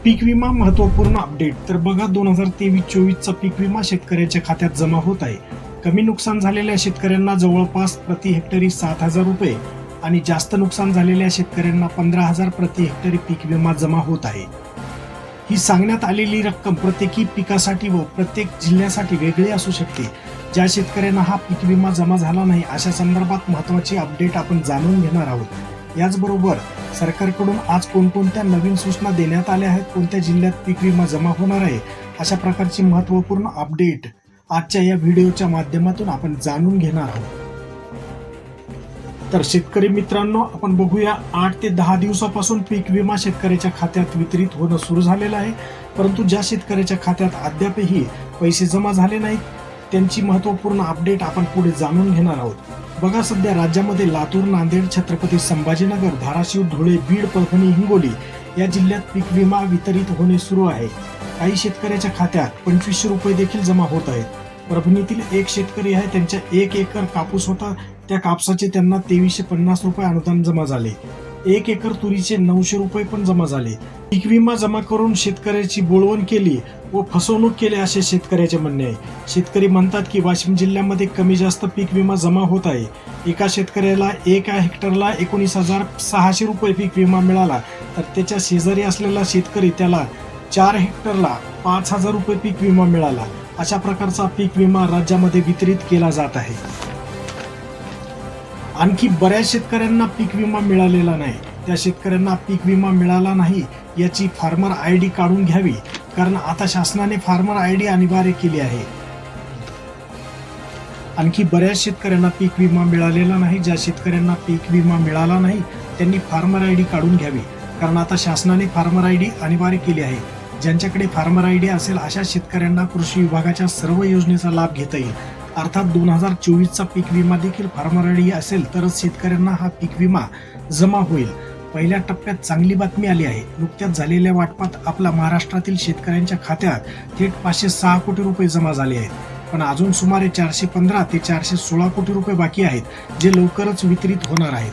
पीक विमा महत्वपूर्ण अपडेट. तर बघा 2023-24 पीक विमा शेतकऱ्याच्या खात्यात जमा होत आहे. कमी नुकसान झालेल्या शेतकऱ्यांना जवळपास प्रति हेक्टरी 7,000 रुपये आणि जास्त नुकसान झालेल्या शेतकऱ्यांना 15,000 प्रति हेक्टरी पीक विमा जमा होत आहे. ही सांगण्यात आलेली रक्कम प्रत्येकी पिकासाठी व प्रत्येक जिल्ह्यासाठी वेगळी असू शकते. ज्या शेतकऱ्यांना हा पीक विमा जमा झाला नाही अशा संदर्भात महत्त्वाची अपडेट आपण जाणून घेणार आहोत. याचबरोबर सरकारकडून आज कोणकोणत्या नवीन सूचना देण्यात आल्या आहेत, कोणत्या जिल्ह्यात पीक विमा जमा होणार आहे, अशा प्रकारची महत्त्वपूर्ण अपडेट आजच्या या व्हिडिओच्या माध्यमातून आपण जाणून घेणार आहोत. तर शेतकरी मित्रांनो, आपण बघूया 8 ते 10 दिवसापासून पीक विमा शेतकऱ्याच्या खात्यात वितरित होणं सुरू झालेलं आहे. परंतु ज्या शेतकऱ्याच्या खात्यात अद्यापही पैसे जमा झाले नाहीत त्यांची महत्त्वपूर्ण अपडेट आपण पुढे जाणून घेणार आहोत. बघा, सध्या राज्यामध्ये लातूर, नांदेड, छत्रपती संभाजीनगर, धाराशिव, धुळे, बीड, परभणी, हिंगोली या जिल्ह्यात पीक विमा वितरित होणे सुरू आहे. काही शेतकऱ्याच्या खात्यात 2500 रुपये देखील जमा होत आहेत. परभणीतील एक शेतकरी आहे, त्यांच्या 1 एकर कापूस होता, त्या कापसाचे त्यांना 2350 रुपये अनुदान जमा झाले. 1 एकर तुरीचे 900 रुपये पण जमा झाले. पीक विमा जमा करून शेतकऱ्याची बोळवण केली व फसवणूक केली असे शेतकऱ्याचे म्हणणे आहे. शेतकरी म्हणतात की वाशिम जिल्ह्यामध्ये कमी जास्त पीक विमा जमा होत आहे. एका शेतकऱ्याला 1 हेक्टरला 19,600 रुपये पीक विमा मिळाला, तर त्याच्या शेजारी असलेला शेतकरी त्याला 4 हेक्टरला 5,000 रुपये पीक विमा मिळाला. अशा प्रकारचा पीक विमा राज्यामध्ये वितरित केला जात आहे. आणखी बऱ्याच शेतकऱ्यांना पीक विमा मिळालेला नाही. त्या शेतकऱ्यांना पीक विमा मिळाला नाही याची फार्मर ID काढून घ्यावी, कारण आता शासनाने फार्मर ID अनिवार्य केली आहे. आणखी बऱ्याच शेतकऱ्यांना पीक विमा मिळालेला नाही. ज्या शेतकऱ्यांना पीक विमा मिळाला नाही त्यांनी फार्मर ID काढून घ्यावी, कारण आता शासनाने फार्मर ID अनिवार्य केली आहे. ज्यांच्याकडे फार्मर ID असेल अशा शेतकऱ्यांना कृषी विभागाच्या सर्व योजनेचा लाभ घेता येईल. अर्थात 2024 पीक विमा देखील फार्मर ID असेल तरच शेतकऱ्यांना हा पीक विमा जमा होईल. पहिल्या टप्प्यात चांगली बातमी आली आहे. नुकत्याच झालेल्या वाटपात आपल्या महाराष्ट्रातील शेतकऱ्यांच्या खात्यात थेट 506 कोटी रुपये जमा झाले आहेत. पण अजून सुमारे 415 ते 416 कोटी रुपये बाकी आहेत, जे लवकरच वितरित होणार आहेत.